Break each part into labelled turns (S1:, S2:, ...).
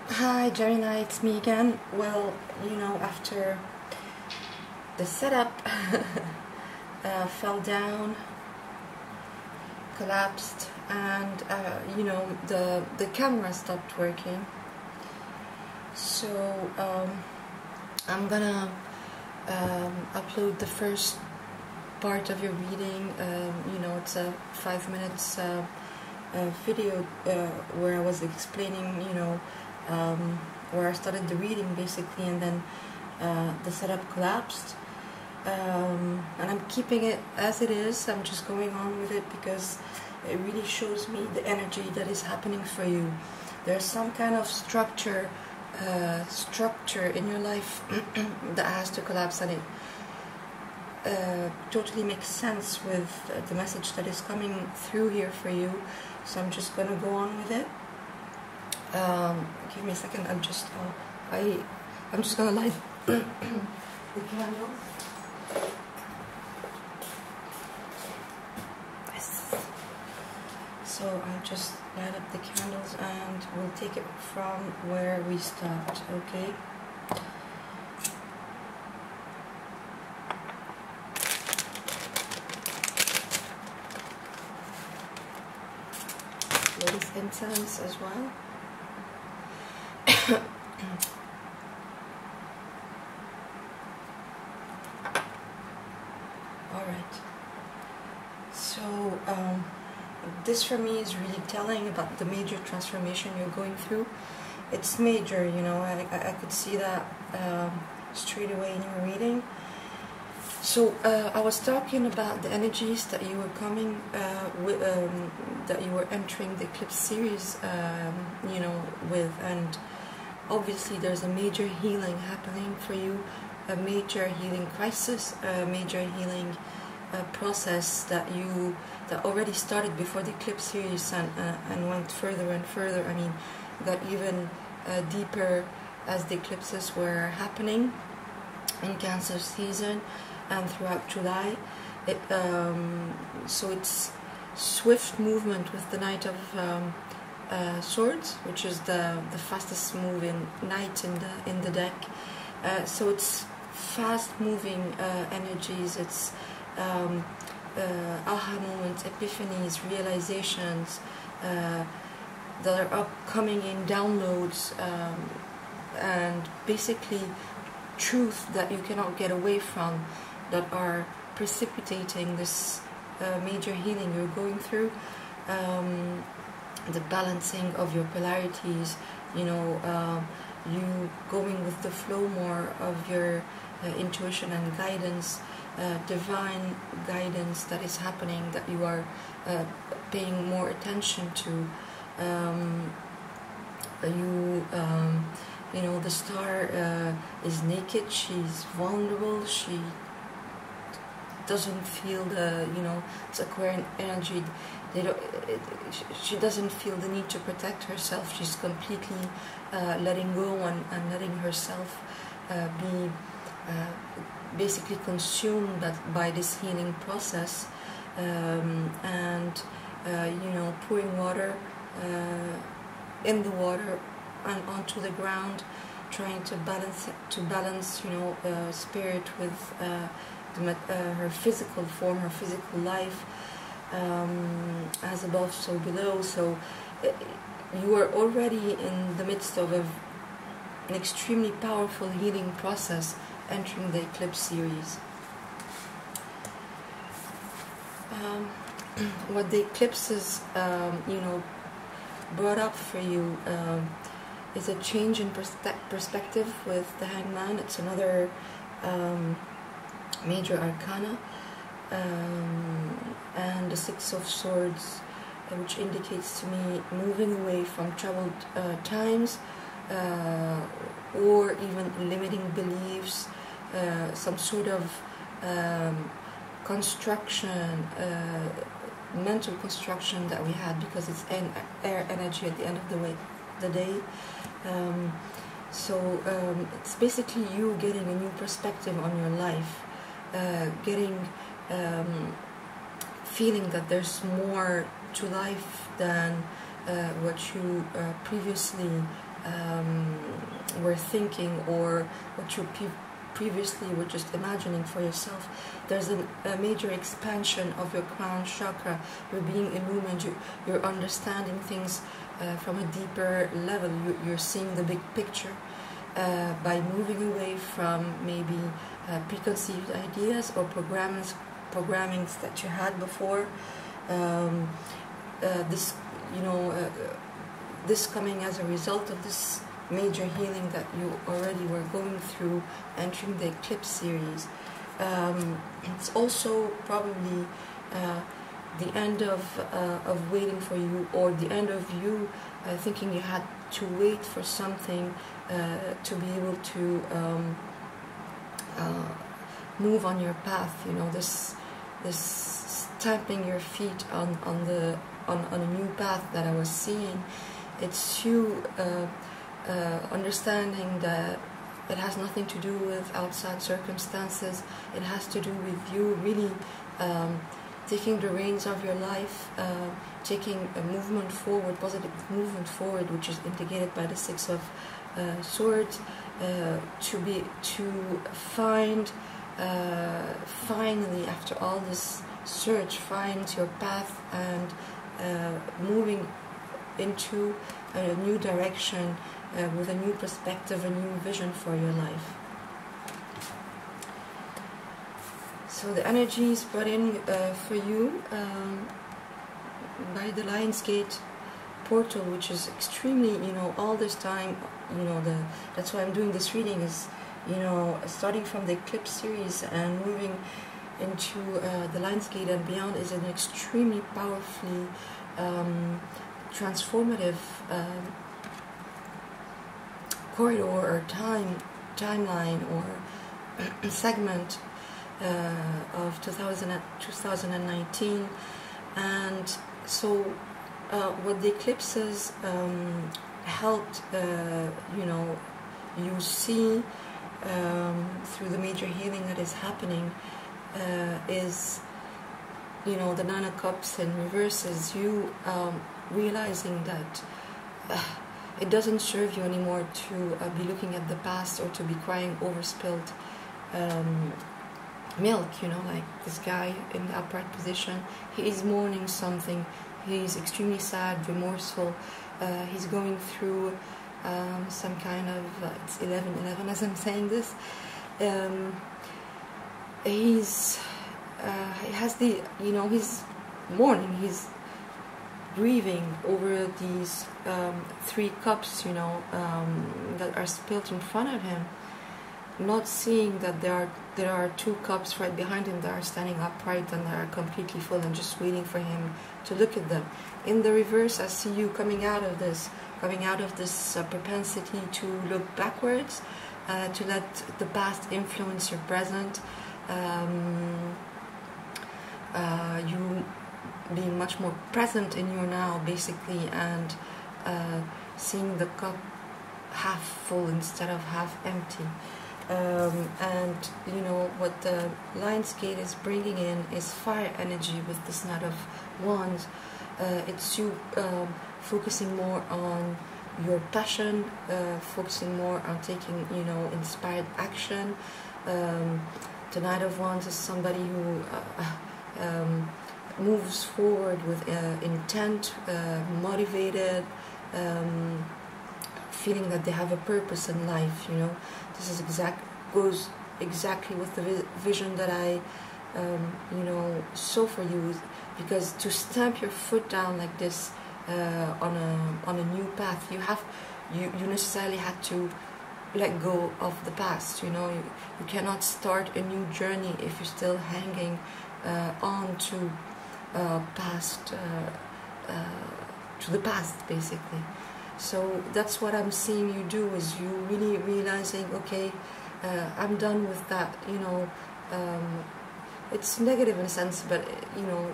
S1: Hi Gemini, it's me again. Well, after the setup fell down, collapsed, and the camera stopped working. So I'm gonna upload the first part of your reading. It's a 5 minutes video where I was explaining, where I started the reading basically, and then the setup collapsed. And I'm keeping it as it is. I'm just going on with it because it really shows me the energy that is happening for you. There's some kind of structure in your life that has to collapse, and it totally makes sense with the message that is coming through here for you. So I'm just gonna go on with it. Give me a second. I'm just gonna light the candle. Yes. So I'll just light up the candles and we'll take it from where we stopped. Okay. Ladies incense as well. Alright, so this for me is really telling about the major transformation you're going through. It's major, I could see that straight away in your reading. So I was talking about the energies that you were coming with, that you were entering the Eclipse series, with, and obviously there's a major healing happening for you, a major healing crisis, a major healing process that already started before the Eclipse series and went further and further. I mean, got even deeper as the eclipses were happening in Cancer season and throughout July. So it's swift movement with the Knight of Swords, which is the fastest moving knight in the deck. So it's fast moving energies. It's aha moments, epiphanies, realizations that are upcoming in downloads, and basically truth that you cannot get away from, that are precipitating this major healing you're going through. The balancing of your polarities, you going with the flow more of your intuition and guidance, divine guidance that is happening, that you are paying more attention to. The star is naked, she's vulnerable, she doesn't feel it's Aquarian energy. She doesn't feel the need to protect herself. She's completely letting go and letting herself be basically consumed by this healing process, and pouring water in the water and onto the ground, trying to balance spirit with her physical form, her physical life, as above so below. So you are already in the midst of an extremely powerful healing process entering the Eclipse series. What the eclipses brought up for you is a change in perspective with the Hangman. It's another major arcana, and the Six of Swords, which indicates to me moving away from troubled times, or even limiting beliefs, some sort of construction, mental construction that we had, because it's air energy at the end of the day. So it's basically you getting a new perspective on your life, feeling that there's more to life than what you previously were thinking, or what you previously were just imagining for yourself. There's a major expansion of your crown chakra. You're being illumined. You're understanding things from a deeper level. You're seeing the big picture by moving away from maybe preconceived ideas or programmings that you had before. This, this coming as a result of this major healing that you already were going through entering the Eclipse series. It's also probably the end of waiting for you, or the end of you thinking you had to wait for something to be able to move on your path. This stamping your feet on a new path that I was seeing. It's you understanding that it has nothing to do with outside circumstances. It has to do with you really taking the reins of your life, taking a movement forward, positive movement forward, which is indicated by the Six of Swords, to find finally, after all this search, find your path and moving into a new direction with a new perspective, a new vision for your life. So the energy is brought in for you by the Lionsgate portal, which is extremely, all this time, that's why I'm doing this reading, is, starting from the Eclipse series and moving into the Lionsgate and beyond, is an extremely powerfully transformative corridor or timeline or segment of 2019. And so what the eclipses helped you see through the major healing that is happening is the Nine of Cups in reverse, is you realizing that it doesn't serve you anymore to be looking at the past or to be crying over spilled milk, like this guy in the upright position. He is mourning something. He's extremely sad, remorseful. He's going through some kind of, it's 11/11 as I'm saying this. He has the, he's mourning, he's grieving over these 3 cups, that are spilled in front of him, not seeing that there are 2 cups right behind him that are standing upright and that are completely full and just waiting for him to look at them. In the reverse, I see you coming out of this propensity to look backwards, to let the past influence your present, you being much more present in your now, basically, and seeing the cup half full instead of half empty. And what the Lionsgate is bringing in is fire energy with this Knight of Wands. It's you focusing more on your passion, focusing more on taking inspired action. The Knight of Wands is somebody who moves forward with intent, motivated, feeling that they have a purpose in life. This is goes exactly with the vision that I saw for you, because to stamp your foot down like this on a new path, you necessarily had to let go of the past. You cannot start a new journey if you're still hanging on to the past, basically. So that's what I'm seeing you do, is you really realizing, okay, I'm done with that. It's negative in a sense, but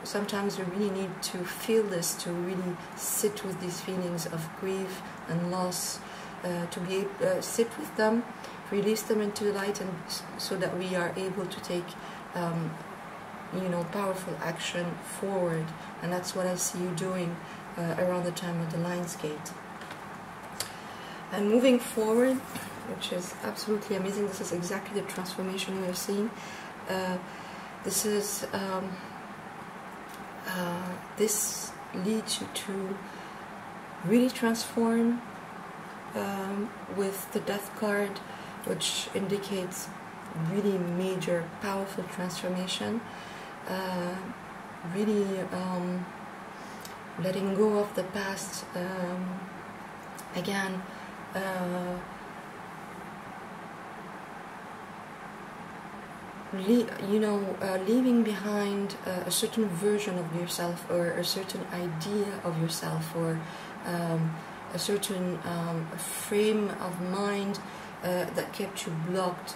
S1: sometimes you really need to feel this, to really sit with these feelings of grief and loss, to be sit with them, release them into the light, and so that we are able to take powerful action forward. And that's what I see you doing around the time of the Lionsgate. And moving forward, which is absolutely amazing, this is exactly the transformation we are seeing. This leads you to really transform with the Death card, which indicates really major, powerful transformation. Really letting go of the past. Again, leaving behind a certain version of yourself, or a certain idea of yourself, or a certain frame of mind that kept you blocked,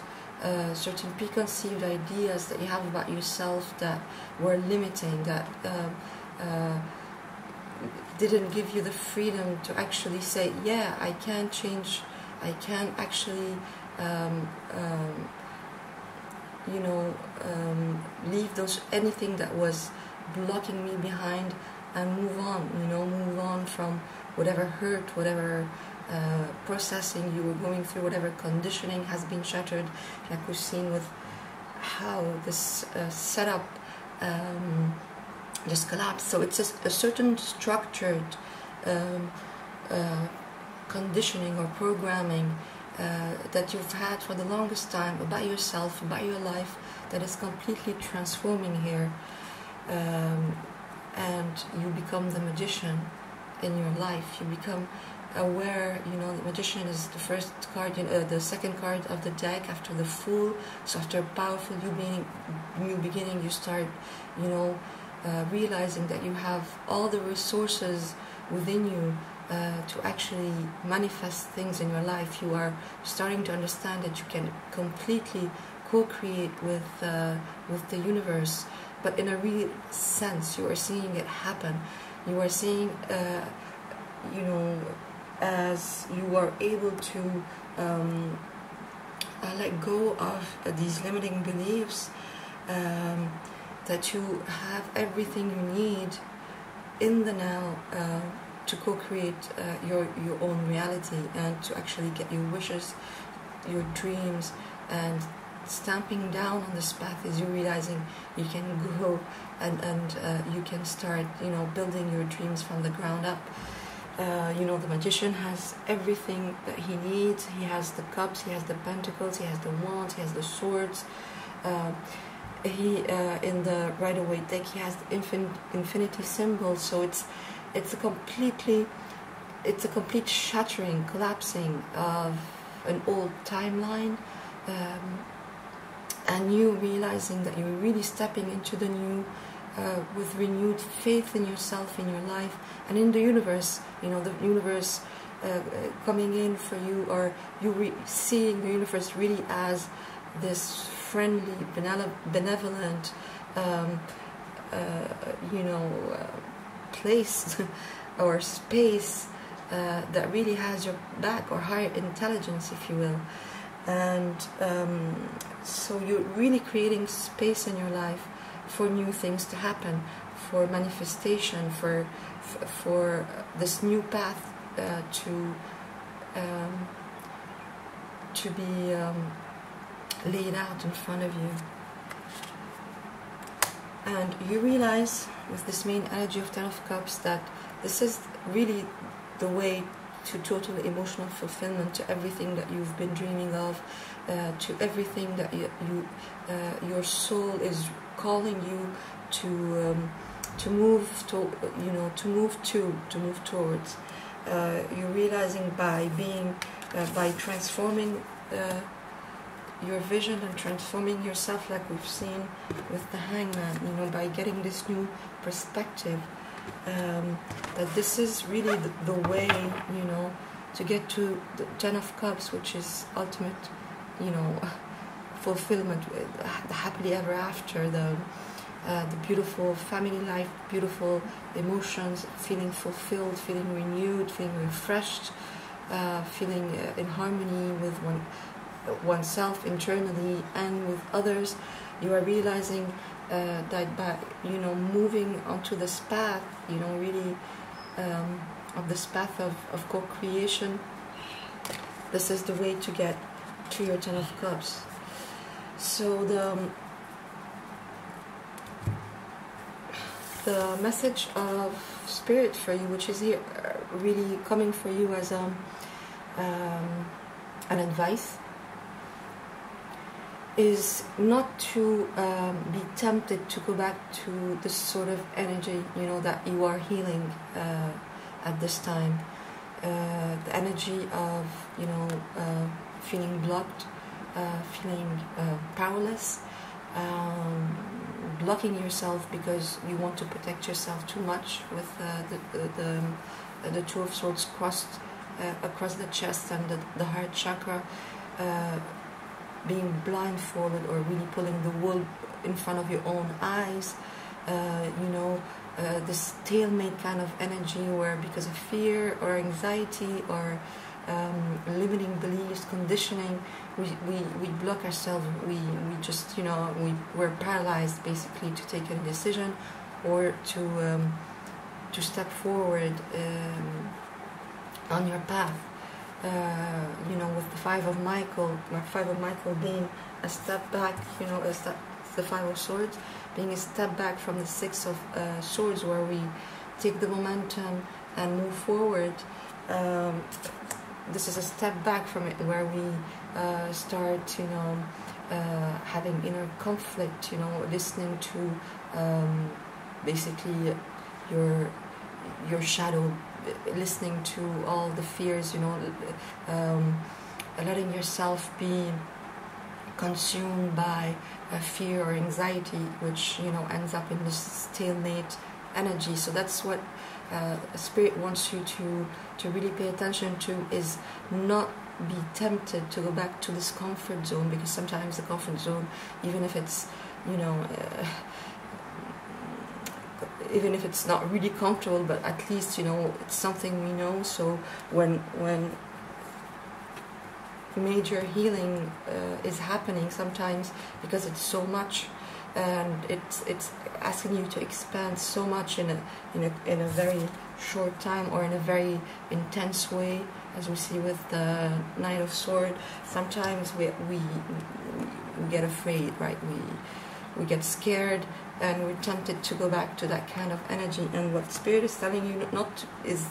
S1: certain preconceived ideas that you have about yourself that were limiting, that didn't give you the freedom to actually say, yeah, I can change, I can actually leave anything that was blocking me behind and move on from whatever hurt, whatever processing you were going through, whatever conditioning has been shattered, like we've seen with how this setup just collapsed. So it's a certain structured conditioning or programming that you've had for the longest time about yourself, about your life, that is completely transforming here, and you become the magician in your life. You become aware. The magician is the first card, the second card of the deck after the Fool. So after a powerful new beginning, you start realizing that you have all the resources within you to actually manifest things in your life. You are starting to understand that you can completely co-create with the universe, but in a real sense. You are seeing it happen. You are seeing, as you are able to let go of these limiting beliefs, that you have everything you need in the now to co-create your own reality, and to actually get your wishes, your dreams. And stamping down on this path is you realizing you can go and you can start building your dreams from the ground up. The magician has everything that he needs. He has the cups, he has the pentacles, he has the wands, he has the swords. In the Rider-Waite deck, he has the infinity symbol. So it's a complete shattering, collapsing of an old timeline, and you realizing that you're really stepping into the new with renewed faith in yourself, in your life, and in the universe. The universe coming in for you, or you seeing the universe really as this friendly, benevolent, place or space that really has your back, or higher intelligence, if you will. And so you're really creating space in your life for new things to happen, for manifestation, for this new path to be laid out in front of you. And you realize with this main energy of Ten of Cups that this is really the way to total emotional fulfillment, to everything that you've been dreaming of, to everything that your soul is calling you to move towards. You're realizing by transforming your vision and transforming yourself, like we've seen with the Hangman, by getting this new perspective, that this is really the way, to get to the Ten of Cups, which is ultimate, fulfillment, the happily ever after, the beautiful family life, beautiful emotions, feeling fulfilled, feeling renewed, feeling refreshed, feeling in harmony with oneself internally and with others. You are realizing that by moving onto this path, really of this path of co-creation, this is the way to get to your Ten of Cups. So the message of Spirit for you, which is here really coming for you as an advice, is not to be tempted to go back to this sort of energy, you know, that you are healing at this time. The energy of, you know, feeling blocked, feeling powerless, blocking yourself because you want to protect yourself too much, with the Two of Swords crossed across the chest and the heart chakra, being blindfolded or really pulling the wool in front of your own eyes, you know, this stalemate kind of energy where because of fear or anxiety or limiting beliefs, conditioning, we block ourselves, we just, you know, we're paralyzed basically to take a decision or to step forward on your path. You know, with the Five of Michael being a step back, you know, the Five of Swords being a step back from the Six of Swords, where we take the momentum and move forward. This is a step back from it, where we start, you know, having inner conflict, you know, listening to basically your shadow, listening to all the fears, you know, letting yourself be consumed by fear or anxiety, which, you know, ends up in this stalemate energy. So that's what Spirit wants you to really pay attention to, is not be tempted to go back to this comfort zone, because sometimes the comfort zone, even if it's, you know, even if it's not really comfortable, but at least, you know, it's something we know. So when major healing is happening, sometimes because it's so much, and it's asking you to expand so much in a very short time, or in a very intense way, as we see with the Knight of Swords. Sometimes we get afraid, right? We get scared, and we're tempted to go back to that kind of energy. And what Spirit is telling you is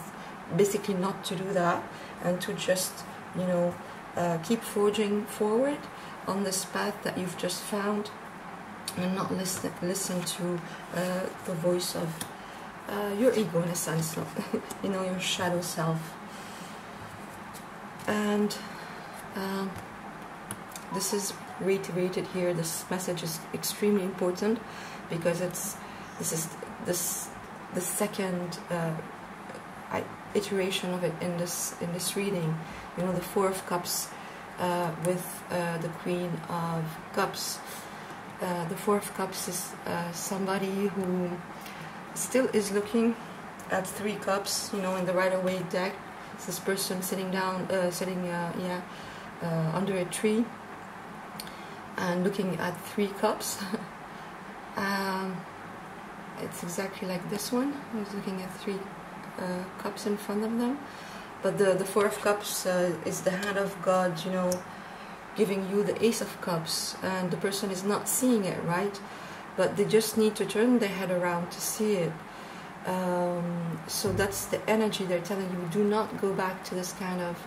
S1: basically not to do that, and to just, you know, keep forging forward on this path that you've just found, and not listen to the voice of your ego, in a sense, not, you know, your shadow self. And this is reiterated here. This message is extremely important, because this is the second iteration of it in this reading. You know, the Four of Cups with the Queen of Cups. The Four of Cups is somebody who still is looking at Three Cups, you know, in the Rider-Waite deck. It's this person sitting down, under a tree and looking at Three Cups. It's exactly like this one. He's looking at Three Cups in front of them. But the Four of Cups is the hand of God, you know, giving you the Ace of Cups, and the person is not seeing it, right? But they just need to turn their head around to see it. So that's the energy they're telling you. Do not go back to this kind of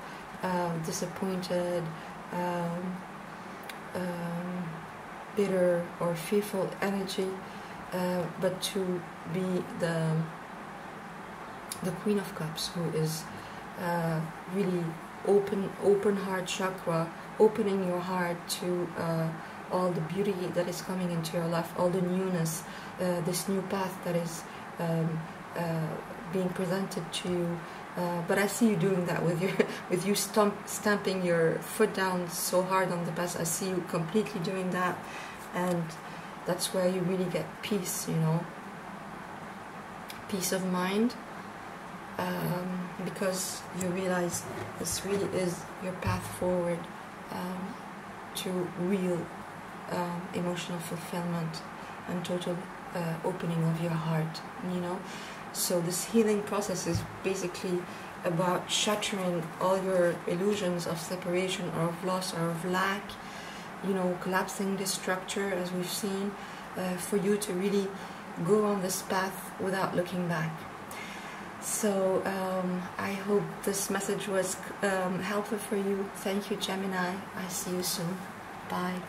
S1: disappointed, bitter or fearful energy, but to be the Queen of Cups, who is really open heart chakra, opening your heart to all the beauty that is coming into your life, all the newness, this new path that is being presented to you. But I see you doing that with you stamping your foot down so hard on the past. I see you completely doing that, and that's where you really get peace, you know, peace of mind, because you realize this really is your path forward to real emotional fulfillment and total opening of your heart, you know. So this healing process is basically about shattering all your illusions of separation or of loss or of lack, you know, collapsing this structure as we've seen, for you to really go on this path without looking back. So I hope this message was helpful for you. Thank you, Gemini. I see you soon. Bye.